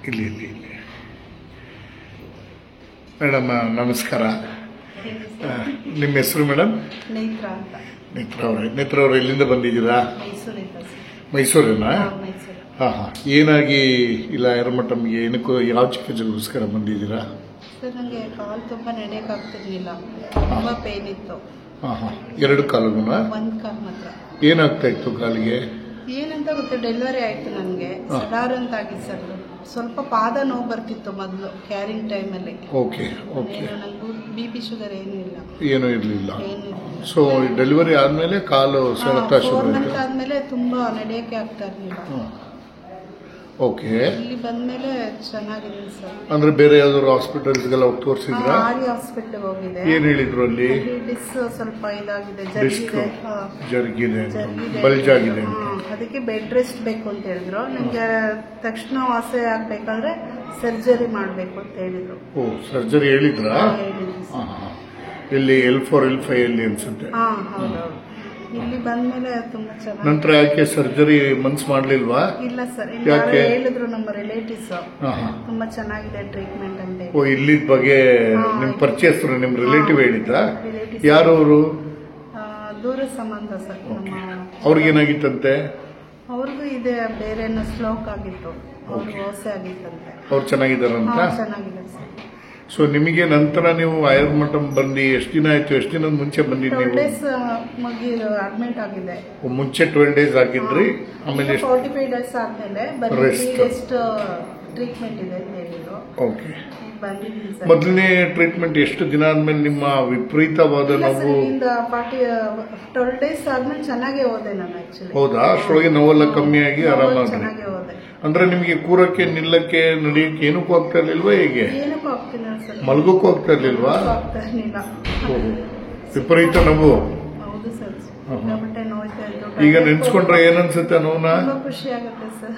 ಇಲ್ಲಿ ಇಲ್ಲಿ ಇಲ್ಲಿ ಮೇಡಮ್ ನಮಸ್ಕಾರ. ನಿಮ್ಮ ಹೆಸರು ಮೇಡಮ್? ನೇತ್ರ ಅವರೇ, ಎಲ್ಲಿಂದ ಬಂದಿದ್ದೀರಾ? ಮೈಸೂರಿನಾ? ಹಾಂ ಹಾಂ. ಏನಾಗಿ ಇಲ್ಲ ಐರಮಠಂಗೆ ಏನಕ್ಕೂ ಯಾವ ಚಿಕಿತ್ಸೆಗೋಸ್ಕರ ಬಂದಿದ್ದೀರಾ? ಸರ್, ನನಗೆ ಕಾಲು ತುಂಬ ನಡೆಯೋಕ್ಕಾಗ್ತಿರ್ಲಿಲ್ಲ, ತುಂಬ ಪೇನ್ ಇತ್ತು. ಹಾಂ ಹಾಂ. ಎರಡು ಕಾಲುಗುನಾ? ಒಂದು ಕಾಲು ಮಾತ್ರ. ಏನಾಗ್ತಾ ಇತ್ತು ಕಾಲಿಗೆ? ಏನಂತ ಗೊತ್ತು, ಡೆಲಿವರಿ ಆಯಿತು ನನಗೆ. ಸಡಾರ್ ಅಂತ ಆಗಿ ಸರ್, ಸ್ವಲ್ಪ ಪಾದ ನೋವು ಬರ್ತಿತ್ತು ಮೊದಲು ಕ್ಯಾರಿಂಗ್ ಟೈಮಲ್ಲಿ. Okay okay. ನನಗೂ BP ಶುಗರ್ ಏನೂ ಇಲ್ಲ, ಏನೂ ಇರಲಿಲ್ಲ. ಸೊ ಡೆಲಿವರಿ ಆದಮೇಲೆ ಕಾಲು ಸೆಳೆತ ಶುರು ಆಯಿತು. ಆದಮೇಲೆ ತುಂಬ ನಡೆಯೋಕ್ಕೆ ಆಗ್ತಾ ಇರಲಿಲ್ಲ. ಓಕೆ. ಇಲ್ಲಿ ಬಂದ್ಮೇಲೆ ಚೆನ್ನಾಗಿದೆ ಸರ್. ಅಂದ್ರೆ ಬೇರೆ ಯಾವ್ದಾದ್ರು ಹಾಸ್ಪಿಟಲ್ಸ್ಗೆಲ್ಲ ಹೋಗಿ ತೋರಿಸಿದ್ರ? ಆರ್ಯ ಹಾಸ್ಪಿಟಲ್ ಹೋಗಿದೆ. ಏನ್ ಹೇಳಿದ್ರು ಅಲ್ಲಿ? ಡಿಸ್ ಸ್ವಲ್ಪ ಇದಾಗಿದೆ, ಜರುಗಿದೆ, ಬಲ್ಜ್ ಆಗಿದೆ. ಅದಕ್ಕೆ ಬೆಡ್ ರೆಸ್ಟ್ ಬೇಕು ಅಂತ ಹೇಳಿದ್ರು. ನಂಗೆ ತಕ್ಷಣ ವಾಸ ಆಗ್ಬೇಕಾದ್ರೆ ಸರ್ಜರಿ ಮಾಡ್ಬೇಕು ಅಂತ ಹೇಳಿದ್ರು. ಓ, ಸರ್ಜರಿ ಹೇಳಿದ್ರ? ಇಲ್ಲಿ L4 L5 ಅಲ್ಲಿ ಅನ್ಸುತ್ತೆ. ಹೌದೌದು. ಇಲ್ಲಿ ಬಂದ್ಮೇಲೆ ತುಂಬಾ ಚೆನ್ನಾಗಿ. ನಂತರ ಯಾಕೆ ಸರ್ಜರಿ ಮನ್ಸ್ ಮಾಡ್ಲಿಲ್ವಾ? ಇಲ್ಲ ಸರ್, ಯಾಕೆ ಹೇಳಿದ್ರು ನಮ್ಮ ರಿಲೇಟಿವ್ಸ್, ತುಂಬಾ ಚೆನ್ನಾಗಿದೆ ಟ್ರೀಟ್ಮೆಂಟ್ ಅಂತ. ಓ, ಇಲ್ಲಿದ್ ಬಗ್ಗೆ ನಿಮ್ ಪರಿಚಯಸ್ಥರು, ನಿಮ್ ರಿಲೇಟಿವ್ ಹೇಳಿದ್ರ? ಯಾರು ಅವರು? ದೂರ ಸಂಬಂಧ ಸರ್. ಅವ್ರಿಗೇನಾಗಿತ್ತಂತೆ? ಅವ್ರಿಗೂ ಇದೆ, ಬೇರೆ ಸ್ಲೋಕ್ ಆಗಿತ್ತು, ಅವ್ರಿಗೆ ಓಸೆ ಆಗಿತ್ತಂತೆ. ಅವ್ರು ಚೆನ್ನಾಗಿದ್ದಾರಂತ? ಚೆನ್ನಾಗಿದೆ ಸರ್. ಸೊ ನಿಮಗೆ ನಂತರ ನೀವು ಐರಮಠಂ ಬಂದು ಎಷ್ಟು ದಿನ ಆಯ್ತು? ಎಷ್ಟು ದಿನದ ಮುಂಚೆ ಬಂದಿದ್ದು ನೀವು? ಅಡ್ಮಿಟ್ ಆಗಿದೆ. ಮುಂಚೆ 12 days ಆಗಿದ್ರಿ, ಆಮೇಲೆ 45 days ಆದ್ಮೇಲೆ ರೆಸ್ಟ್ ಟ್ರೀಟ್ಮೆಂಟ್ ಇದೆ ಅಂತ ಹೇಳಿದ್ರು. ಓಕೆ. ಮೊದಲನೇ ಟ್ರೀಟ್ಮೆಂಟ್ ಎಷ್ಟು ದಿನ ಆದ್ಮೇಲೆ ನಿಮ್ಮ ವಿಪರೀತವಾದ ನೋವು? 12 days ಆದ್ಮೇಲೆ ಚೆನ್ನಾಗೇ ಹೋದೆ ನಾನು ಆಕ್ಚುಲಿ. ಹೌದಾ? ಅಷ್ಟೊಳಗೆ ನೋವೆಲ್ಲ ಕಮ್ಮಿ ಆಗಿ ಆರಾಮಾಗಿ? ಅಂದ್ರೆ ನಿಮ್ಗೆ ಕೂರಕ್ಕೆ, ನಿಲ್ಲಕ್ಕೆ, ನಡೆಯಕ್ಕೆ ಏನಕ್ಕೂ ಆಗ್ತಾ ಇರ್ಲಿಲ್ವಾ? ಹೇಗೆ? ಮಲ್ಗೋಕ್ಕೂ ಆಗ್ತಾ ಇರ್ಲಿಲ್ವಾ? ವಿಪರೀತ ನೋವು? ಈಗ ನೆನ್ಸ್ಕೊಂಡ್ರೆ ಏನನ್ಸುತ್ತೆ ನೋವನ್ನ? ಖುಷಿ ಆಗುತ್ತೆ ಸರ್.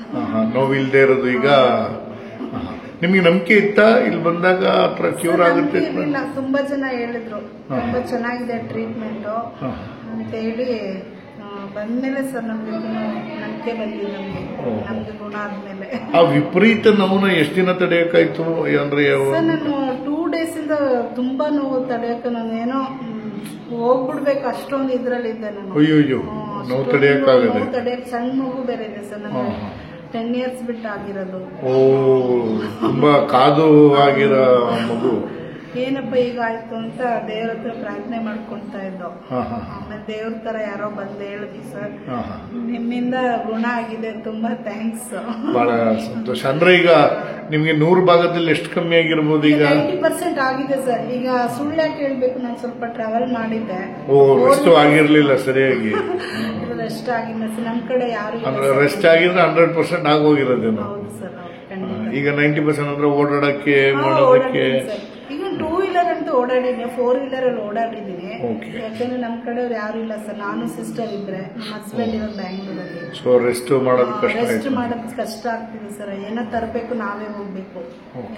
ನೋವಿಲ್ದೇ ಇರೋದು ಈಗ ನಿಮ್ಗೆ ನಂಬಿಕೆ ಇತ್ತಾ ಇಲ್ಲಿ ಬಂದಾಗ ಹತ್ರ ಕ್ಯೂರ್ ಆಗುತ್ತೆ? ತುಂಬಾ ಜನ ಹೇಳಿದ್ರು ತುಂಬಾ ಚೆನ್ನಾಗಿದೆ ಟ್ರೀಟ್ಮೆಂಟ್ ಅಂತ ಹೇಳಿ ಬಂದ್ಮೇಲೆ ಸರ್ ನಮ್ಗೆ ನಂಬಿಕೆ ಬಂದಿದೆ, ನಮ್ಗೆ ಗುಣ ಆದ್ಮೇಲೆ. ಆ ವಿಪರೀತ ನೋವನ್ನ ಎಷ್ಟು ದಿನ ತಡೆಯಕ್ಕಾಯ್ತು? ಅಂದ್ರೆ ಸರ್, ನಾನು 2 days ಇಂದ ತುಂಬಾ ನೋವು ತಡೆಯಕ್ಕೆ ನಾನು ಏನೋ ಹೋಗ್ಬಿಡ್ಬೇಕು ಅಷ್ಟೊಂದು ಇದ್ರಲ್ಲಿದ್ದೆ ನಾನು. ಅಯ್ಯೋ, ನೋವು ತಡೆಯಕ್ಕಾಗದೆ? ತಡೆಯಕ್ಕೆ ಸಣ್ಣ ಮಗು ಬೇರೆ ಇದೆ ಸರ್, ನನಗೆ 10 years ಬಿಟ್ಟು ಆಗಿರೋದು. ಓ, ತುಂಬಾ ಕಾದು ಆಗಿರೋ ಮಗು. ಏನಪ್ಪ ಈಗ ಆಯ್ತು ಅಂತ ದೇವ್ರ ಹತ್ರ ಪ್ರಾರ್ಥನೆ ಮಾಡ್ಕೊಂತಾ ಇದ್ದೋ. ಆಮೇಲೆ ದೇವ್ರ ತರ ಯಾರೋ ಬಂದು ಹೇಳಿದ್ವಿ ಸರ್, ನಿಮ್ಮಿಂದ ಗುಣ ಆಗಿದೆ, ತುಂಬಾ ಥ್ಯಾಂಕ್ಸ್. ಬಹಳ ಸಂತೋಷ. ಅಂದ್ರೆ ಈಗ ನಿಮ್ಗೆ 100 ಭಾಗದಲ್ಲಿ ಎಷ್ಟು ಕಮ್ಮಿ ಆಗಿರ್ಬೋದು? ಈಗ 90% ಆಗಿದೆ ಸರ್. ಈಗ ಸುಳ್ಳ್ಯಾಕೆ ಹೇಳ್ಬೇಕು, ನಾನು ಸ್ವಲ್ಪ ಟ್ರಾವೆಲ್ ಮಾಡಿದ್ದೆ. ಓ, ರೆಸ್ಟ್ ಆಗಿರ್ಲಿಲ್ಲ ಸರಿಯಾಗಿ? ರೆಸ್ಟ್ ಆಗಿಲ್ಲ ಸರ್, ನಮ್ ಕಡೆ ಯಾರು. ಅಂದ್ರೆ ರೆಸ್ಟ್ ಆಗಿದ್ರೆ 100% ಆಗೋಗಿರೋದೇನು? ಹೌದು ಸರ್. ಈಗ 90% ಅಂದ್ರೆ ಓಡಾಡಕ್ಕೆ, ಮಾಡೋದಕ್ಕೆ. ಈಗ 2 wheeler ಅಂತೂ ಓಡಾಡಿದ್ದೀನಿ, 4 wheeler ಅಲ್ಲಿ ಓಡಾಡಿದ್ದೀನಿ. ಯಾಕಂದ್ರೆ ನಮ್ ಕಡೆ ಯಾರು ಇಲ್ಲ ಸರ್, ನಾನು ಸಿಸ್ಟರ್ ಇದ್ರೆ, ನಮ್ಮ ಹಸ್ಬೆಂಡ್ ಇರೋದು ಬ್ಯಾಂಗ್ಳೂರಲ್ಲಿ. ಸೊ ರೆಸ್ಟ್ ಮಾಡೋದು ಕಷ್ಟ ಆಗ್ತಿದೆ ಸರ್. ಏನೋ ತರಬೇಕು, ನಾವೇ ಹೋಗ್ಬೇಕು,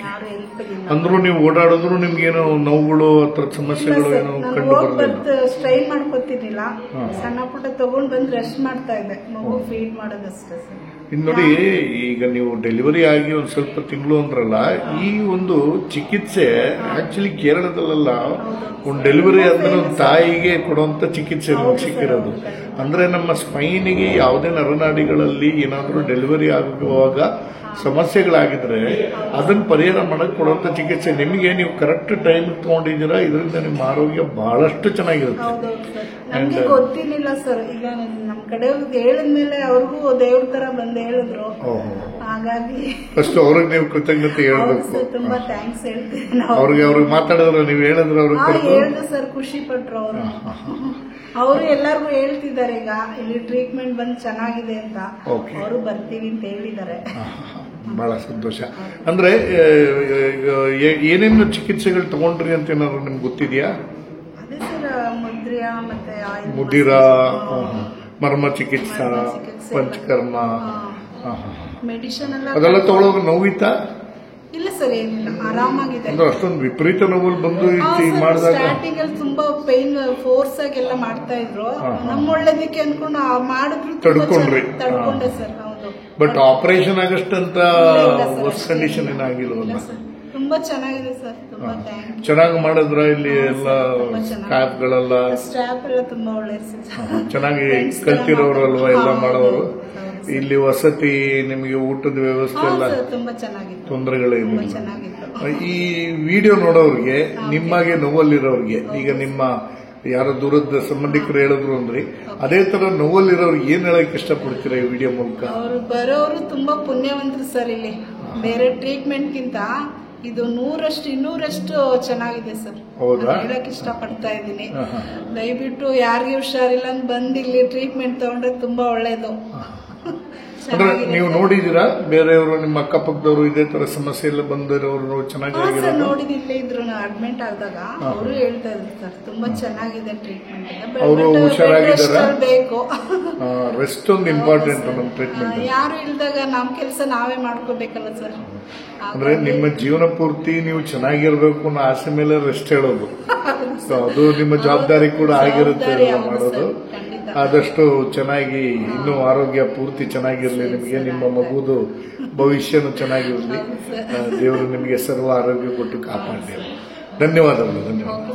ಯಾರು ಹೆಲ್ಪ್ ಇಲ್ಲ. ಅಂದ್ರೂ ನೀವು ಓಡಾಡಿದ್ರು ನಿಮ್ಗೇನೋ ನೋವುಗಳು ಹತ್ರ ಸಮಸ್ಯೆಗಳು ಏನೋ ಕಂಡು ಬರ್ತದೆ? ಸ್ಟ್ರೈನ್ ಮಾಡ್ಕೊತಿರ್ಲಿಲ್ಲ, ಸಣ್ಣ ಪುಟ್ಟ ತಗೊಂಡ್ ಬಂದು ರೆಸ್ಟ್ ಮಾಡ್ತಾ ಇದ್ದೆ, ಮಗು ಫೀಡ್ ಮಾಡೋದಷ್ಟೇ ಸರ್. ಇನ್ನು ನೋಡಿ, ಈಗ ನೀವು ಡೆಲಿವರಿ ಆಗಿ ಒಂದ್ ಸ್ವಲ್ಪ ತಿಂಗಳು ಅಂದ್ರಲ್ಲ, ಈ ಒಂದು ಚಿಕಿತ್ಸೆ ಆಕ್ಚುಲಿ ಕೇರಳದಲ್ಲ, ಒಂದು ಡೆಲಿವರಿ ಆದ್ಮೇಲೆ ಒಂದು ತಾಯಿಗೆ ಕೊಡುವಂತ ಚಿಕಿತ್ಸೆ ನಮ್ಗೆ ಸಿಕ್ಕಿರೋದು. ಅಂದ್ರೆ ನಮ್ಮ ಸ್ಪೈನಿಗೆ ಯಾವುದೇ ನರನಾಡಿಗಳಲ್ಲಿ ಏನಾದರೂ ಡೆಲಿವರಿ ಆಗುವಾಗ ಸಮಸ್ಯೆಗಳಾಗಿದ್ರೆ ಅದನ್ನ ಪರಿಹಾರ ಮಾಡಕ್ ಕೊಡುವಂತ ಚಿಕಿತ್ಸೆ. ನಿಮಗೆ ನೀವು ಕರೆಕ್ಟ್ ಟೈಮ್ ತಗೊಂಡಿದ್ದೀರಾ, ಇದರಿಂದ ನಿಮ್ಮ ಆರೋಗ್ಯ ಬಹಳಷ್ಟು ಚೆನ್ನಾಗಿರುತ್ತೆ. ನಮ್ಗೆ ಗೊತ್ತಿರ್ಲಿಲ್ಲ ಸರ್. ಈಗ ನಮ್ ಕಡೆ ಹೇಳಿದ್ಮೇಲೆ ಅವ್ರಿಗೂ ದೇವ್ರ ತರ ಬಂದು ಹೇಳಿದ್ರು, ಹಾಗಾಗಿ ಫಸ್ಟ್ ಅವ್ರಿಗೆ ನೀವು ಕೃತಜ್ಞತೆ ಹೇಳ್ಬೇಕು. ತುಂಬಾ ಥ್ಯಾಂಕ್ಸ್ ಹೇಳ್ತೀನಿ ಅವ್ರಿಗೆ ಮಾತಾಡಿದ್ರು, ನೀವು ಹೇಳಿದ್ರು ಅವ್ರಿಗೆ? ಹೇಳಿದ್ರು ಸರ್, ಖುಷಿ ಪಟ್ರು ಅವರು. ಅವರು ಎಲ್ಲರಿಗೂ ಹೇಳ್ತಿದ್ದಾರೆ ಈಗ ಇಲ್ಲಿ ಟ್ರೀಟ್ಮೆಂಟ್ ಬಂದು ಚೆನ್ನಾಗಿದೆ ಅಂತ, ಅವರು ಬರ್ತೀವಿ ಅಂತ ಹೇಳಿದ್ದಾರೆ. ಬಹಳ ಸಂತೋಷ. ಅಂದ್ರೆ ಏನೇನು ಚಿಕಿತ್ಸೆಗಳು ತಗೊಂಡ್ರಿ ಅಂತ ಏನಾದ್ರು ನಿಮ್ಗೆ ಗೊತ್ತಿದ್ಯಾ? ಅದೇ ಸರ್, ಮುದಿರ, ಮರ್ಮ ಚಿಕಿತ್ಸಾ, ಪಂಚಕರ್ಮ, ಮೆಡಿಸಿನ್ ಅದೆಲ್ಲ ತಗೊಳ್ಳೋಕೆ ನೋವಿತ್ತಾ? ಇಲ್ಲ ಸರ್, ಏನಿಲ್ಲ, ಆರಾಮಾಗಿದೆ. ಅಷ್ಟೊಂದು ವಿಪರೀತ ನೋವು ಬಂದು ಮಾಡಿದಾಗ ಸ್ಟಾರ್ಟಿಂಗ್ ಅಲ್ಲಿ ತುಂಬಾ ಪೈನ್ ಫೋರ್ಸ್ ಆಗಿ ಎಲ್ಲ ಮಾಡ್ತಾ ಇದ್ರು. ನಮ್ಮ ಒಳ್ಳೇದಕ್ಕೆ ಅನ್ಕೊಂಡು ಮಾಡಿದ್ರು, ತಡ್ಕೊಂಡೆ ಸರ್. ಹೌದು. ಬಟ್ ಆಪರೇಷನ್ ಆಗಷ್ಟಂತ ಇಲ್ಲ sir, ವರ್ಸ್ ಕಂಡೀಷನ್ ಏನಾಗಿಲ್ವಲ್ಲ? ಇಲ್ಲ ಸರ್, ತುಂಬಾ ಚೆನ್ನಾಗಿದೆ ಸರ್, ತುಂಬಾ ಥ್ಯಾಂಕ್ ಚೆನ್ನಾಗಿ ಮಾಡಿದ್ರ ಇಲ್ಲಿ ಎಲ್ಲ ಸ್ಟಾಫ್ಗಳೆಲ್ಲ ಸ್ಟಾಫ್ ಎಲ್ಲ ತುಂಬಾ ಒಳ್ಳೆಯದು ಸರ್. ಚೆನ್ನಾಗಿ ಕಲ್ತಿರೋರಲ್ವಾ ಎಲ್ಲ ಮಾಡೋರು? ಇಲ್ಲಿ ವಸತಿ ನಿಮಗೆ ಊಟದ ವ್ಯವಸ್ಥೆ ಎಲ್ಲ ತುಂಬಾ ಚೆನ್ನಾಗಿತ್ತು, ತೊಂದರೆಗಳೇನಿಲ್ಲ? ಚೆನ್ನಾಗಿತ್ತು. ಈ ವಿಡಿಯೋ ನೋಡೋರಿಗೆ ನಿಮ್ಮಾಗೆ ನೋವಲ್ಲಿರೋರಿಗೆ, ಈಗ ನಿಮ್ಮ ಯಾರೋ ದೂರದ ಸಂಬಂಧಿಕರು ಹೇಳಿದ್ರು ಅಂದ್ರೆ ಅದೇ ತರ ನೋವಲ್ಲಿರೋರಿಗೆ ಏನ್ ಹೇಳಕ್ ಇಷ್ಟಪಡ್ತೀರಾ ಈ ವಿಡಿಯೋ ಮೂಲಕ? ಅವರು ಬರೋರು ತುಂಬಾ ಪುಣ್ಯವಂತರು ಸರ್. ಇಲ್ಲಿ ಬೇರೆ ಟ್ರೀಟ್ಮೆಂಟ್ಗಿಂತ ಇದು 100% ಚೆನ್ನಾಗಿದೆ ಸರ್. ಹೌದಾ? ಹೇಳಕ್ ಇಷ್ಟಪಡ್ತಾ ಇದ್ದೀನಿ. ದಯವಿಟ್ಟು ಯಾರಿಗೆ ಹುಷಾರಿಲ್ಲ ಅಂತ ಬಂದು ಇಲ್ಲಿ ಟ್ರೀಟ್ಮೆಂಟ್ ತಗೊಂಡ್ರೆ ತುಂಬಾ ಒಳ್ಳೇದು. ಅಂದ್ರೆ ನೀವು ನೋಡಿದೀರಾ ಬೇರೆಯವರು ನಿಮ್ಮ ಅಕ್ಕಪಕ್ಕದವರು ಇದೇ ತರ ಸಮಸ್ಯೆ ಎಲ್ಲ ಬಂದಿರೋರು ಚೆನ್ನಾಗಿ ನೋಡಿದ ಇಲ್ಲೇ ಇದ್ರು ಅಡ್ಮಿಟ್ ಆದಾಗ ಅವರು ಹೇಳ್ತಾ ಇದ್ರು ಸರ್, ತುಂಬಾ ಚೆನ್ನಾಗಿದೆ ಟ್ರೀಟ್ಮೆಂಟ್. ಅವರು ಹುಷಾರಾಗಿದ್ದಾರಾ? ಬೇಕು ರೆಸ್ಟ್ ಒಂದು ಇಂಪಾರ್ಟೆಂಟ್ ನಮ್ಮ ಟ್ರೀಟ್ಮೆಂಟ್. ಯಾರು ಇಲ್ದಾಗ ನಮ್ ಕೆಲಸ ನಾವೇ ಮಾಡ್ಕೋಬೇಕಲ್ಲ ಸರ್. ಅಂದ್ರೆ ನಿಮ್ಮ ಜೀವನ ಪೂರ್ತಿ ನೀವು ಚೆನ್ನಾಗಿರ್ಬೇಕು ಅನ್ನೋ ಆಸೆ ಮೇಲೆ ರೆಸ್ಟ್ ಹೇಳೋದು, ಅದು ನಿಮ್ಮ ಜವಾಬ್ದಾರಿ ಕೂಡ ಆಗಿರುತ್ತೆ ಮಾಡೋದು. ಆದಷ್ಟು ಚೆನ್ನಾಗಿ ಇನ್ನೂ ಆರೋಗ್ಯ ಪೂರ್ತಿ ಚೆನ್ನಾಗಿರ್ಲಿ ನಿಮಗೆ, ನಿಮ್ಮ ಮಗುದು ಭವಿಷ್ಯನೂ ಚೆನ್ನಾಗಿರಲಿ. ದೇವರು ನಿಮಗೆ ಸರ್ವ ಆರೋಗ್ಯ ಕೊಟ್ಟು ಕಾಪಾಡಲಿ. ಧನ್ಯವಾದಗಳು. ಧನ್ಯವಾದ.